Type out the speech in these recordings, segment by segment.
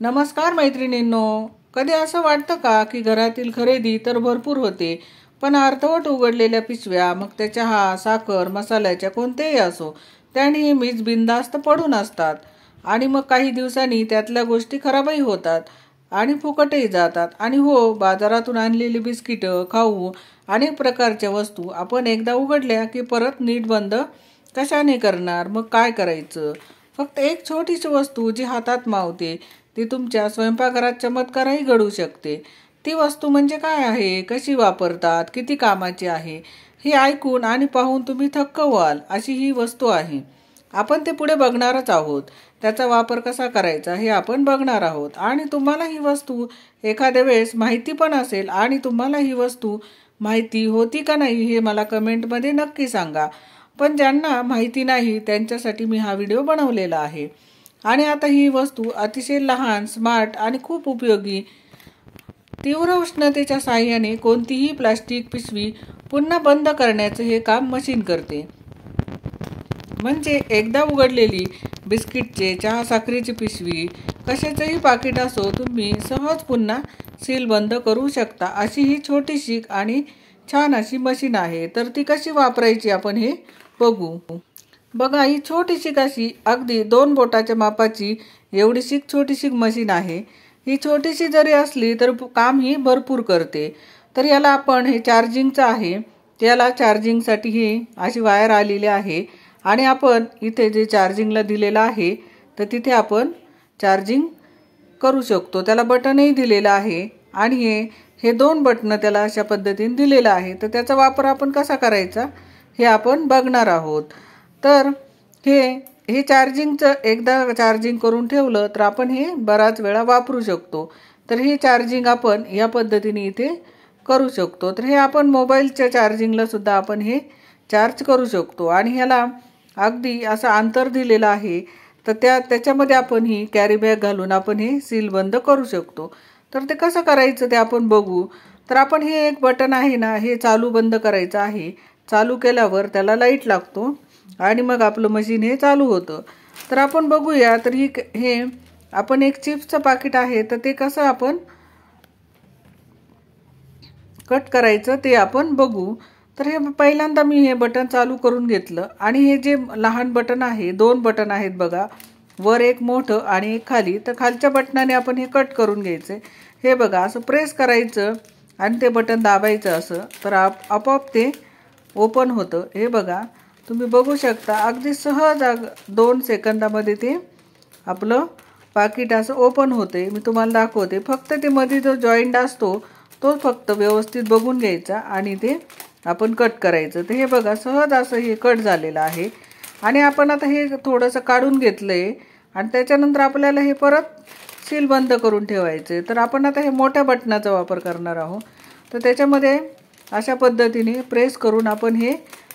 नमस्कार मैत्रिणींनो, कधी असं वाटतं का की घरातील खरेदी तर भरपूर होते, पण अर्धवट उघडलेल्या पिशव्या, मग त्या चहा, साखर, मसाल्याच्या कोणतेही असो, त्या नेहमीच बिनधास्त पडून असतात आणि मग काही दिवसांनी त्यातल्या गोष्टी खराबही होतात आणि फुकटही जातात. आणि हो, बाजारातून आणलेली बिस्किटं, खाऊ, अनेक प्रकारच्या वस्तू आपण एकदा उघडल्या की परत नीट बंद कशाने करणार? मग काय करायचं? फक्त एक छोटीशी वस्तू जी हातात मावते ती तुमच्या स्वयंपाकघरात चमत्कारही घडू शकते. ती वस्तू म्हणजे काय आहे, कशी वापरतात, किती कामाची आहे, हे ऐकून आणि पाहून तुम्ही थक्क व्हाल अशी ही वस्तू आहे. आपण ते पुढे बघणारच आहोत. त्याचा वापर कसा करायचा हे आपण बघणार आहोत. आणि तुम्हाला ही वस्तू एखाद्या वेळेस माहिती पण असेल आणि तुम्हाला ही वस्तू माहिती होती का नाही हे मला कमेंटमध्ये नक्की सांगा. पण ज्यांना माहिती नाही त्यांच्यासाठी मी हा व्हिडिओ बनवलेला आहे. आणि आता ही वस्तू अतिशय लहान, स्मार्ट आणि खूप उपयोगी. तीव्र उष्णतेच्या साहाय्याने कोणतीही प्लास्टिक पिशवी पुन्हा बंद करण्याचे हे काम मशीन करते. म्हणजे एकदा उघडलेली बिस्किटचे, चहा, साखरेची पिशवी, कशाचंही पाकिट असो, तुम्ही सहज पुन्हा सील बंद करू शकता. अशी ही छोटीशी आणि छान अशी मशीन आहे. तर ती कशी वापरायची आपण हे बघू. बघा, ही छोटीशी अशी अगदी 2 बोटाच्या मापाची एवढीशी छोटीशी मशीन आहे. ही छोटीशी जरी असली तर काम ही भरपूर करते. तर याला आपण हे चार्जिंगचं आहे. त्याला चार्जिंगसाठी ही अशी वायर आलेली आहे आणि आपण इथे जे चार्जिंगला दिलेलं आहे तर तिथे आपण चार्जिंग करू शकतो. त्याला बटनही दिलेलं आहे आणि हे 2 बटन त्याला अशा पद्धतीने दिलेलं आहे. तर त्याचा वापर आपण कसा करायचा हे आपण बघणार आहोत. तर हे चार्जिंगचं एकदा चार्जिंग करून ठेवलं तर आपण हे बराच वेळा वापरू शकतो. तर हे चार्जिंग आपण या पद्धतीने इथे करू शकतो. तर हे आपण मोबाईलच्या चार्जिंगला सुद्धा आपण हे चार्ज करू शकतो. आणि ह्याला अगदी असं अंतर दिलेलं आहे. तर त्याच्यामध्ये आपण ही कॅरी बॅग घालून आपण हे सील बंद करू शकतो. तर ते कसं करायचं ते आपण बघू. तर आपण हे एक बटन आहे ना, हे चालू बंद करायचं आहे. चालू केल्यावर त्याला लाईट लागतो आणि मग आपलं मशीन हे चालू होतं. तर आपण बघूया. तर हे आपण एक चिप्सचं पाकिट आहे तर ते कसं आपण कट करायचं ते आपण बघू. तर हे पहिल्यांदा मी हे बटन चालू करून घेतलं आणि हे जे लहान बटन आहे, 2 बटन आहेत बघा, वर एक मोठं आणि एक खाली. तर खालच्या बटनाने आपण हे कट करून घ्यायचं. हे बघा, असं प्रेस करायचं आणि ते बटन दाबायचं असं, तर आपोआप ते ओपन होतं. हे बघा, तुम्ही बघू शकता अगदी सहज 2 सेकंदामध्ये ते आपलं पाकिट असं ओपन होते. मी तुम्हाला दाखवते. फक्त ते मध्ये जो जॉईंट असतो तो फक्त व्यवस्थित बघून घ्यायचा आणि ते आपण कट करायचं. तर हे बघा, सहज असं हे कट झालेलं आहे. आणि आपण आता हे थोडंसं काढून घेतलं आहे आणि त्याच्यानंतर आपल्याला हे परत सील बंद करून ठेवायचे. तर आपण आता हे मोठ्या बटनाचा वापर करणार आहोत. तर त्याच्यामध्ये अशा पद्धतीने प्रेस करून आपण हे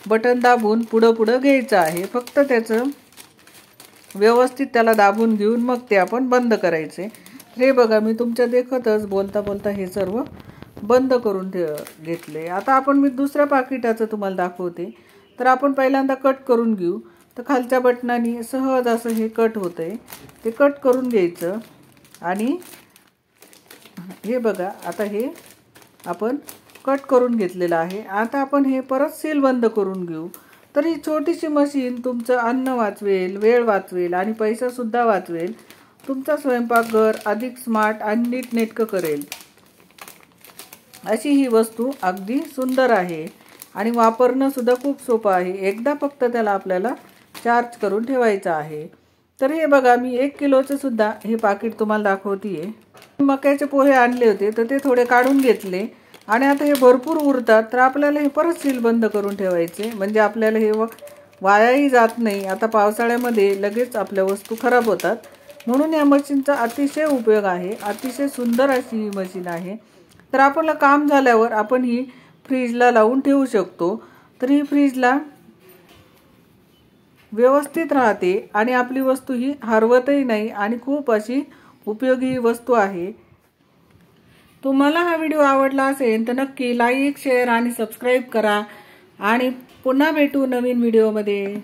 बटन दाबून पुढं घ्यायचं आहे. फक्त त्याचं व्यवस्थित त्याला दाबून घेऊन मग ते आपण बंद करायचे. हे बघा, मी तुमच्या देखतच बोलता हे सर्व बंद करून घेतले. आता आपण मी दुसऱ्या पाकिटाचं तुम्हाला दाखवते. तर आपण पहिल्यांदा कट करून घेऊ. तर खालच्या बटनाने सहज असं हे कट होतंय, ते कट करून घ्यायचं. आणि हे बघा, आता हे आपण कट करून घेतलेलं आहे. आता आपण हे परत सील बंद करून घेऊ. तर ही छोटीशी मशीन तुमचं अन्न वाचवेल, वेळ वाचवेल आणि पैसासुद्धा वाचवेल. तुमचा स्वयंपाकघर अधिक स्मार्ट आणि नीटनेटकं करेल अशी ही वस्तू अगदी सुंदर आहे आणि वापरणं सुद्धा खूप सोपं आहे. एकदा फक्त त्याला आपल्याला चार्ज करून ठेवायचं आहे. तर हे बघा, मी 1 किलोचं सुद्धा हे पाकिट तुम्हाला दाखवते. मक्याचे पोहे आणले होते तर ते थोडे काढून घेतले आणि आता हे भरपूर उरतात. तर आपल्याला हे परत सील बंद करून ठेवायचे, म्हणजे आपल्याला हे वायाही जात नाही. आता पावसाळ्यामध्ये लगेच आपल्या वस्तू खराब होतात, म्हणून या मशीनचा अतिशय उपयोग आहे. अतिशय सुंदर अशी ही मशीन आहे. तर आपलं काम झाल्यावर आपण ही फ्रीजला लावून ठेवू शकतो. तर ही फ्रीजला व्यवस्थित राहते आणि आपली वस्तू ही हरवतही नाही आणि खूप अशी उपयोगी वस्तू आहे. तुम्हाला हा व्हिडिओ आवडला असेल तर नक्की लाईक, शेअर आणि सबस्क्राईब करा आणि पुन्हा भेटू नवीन व्हिडिओमध्ये.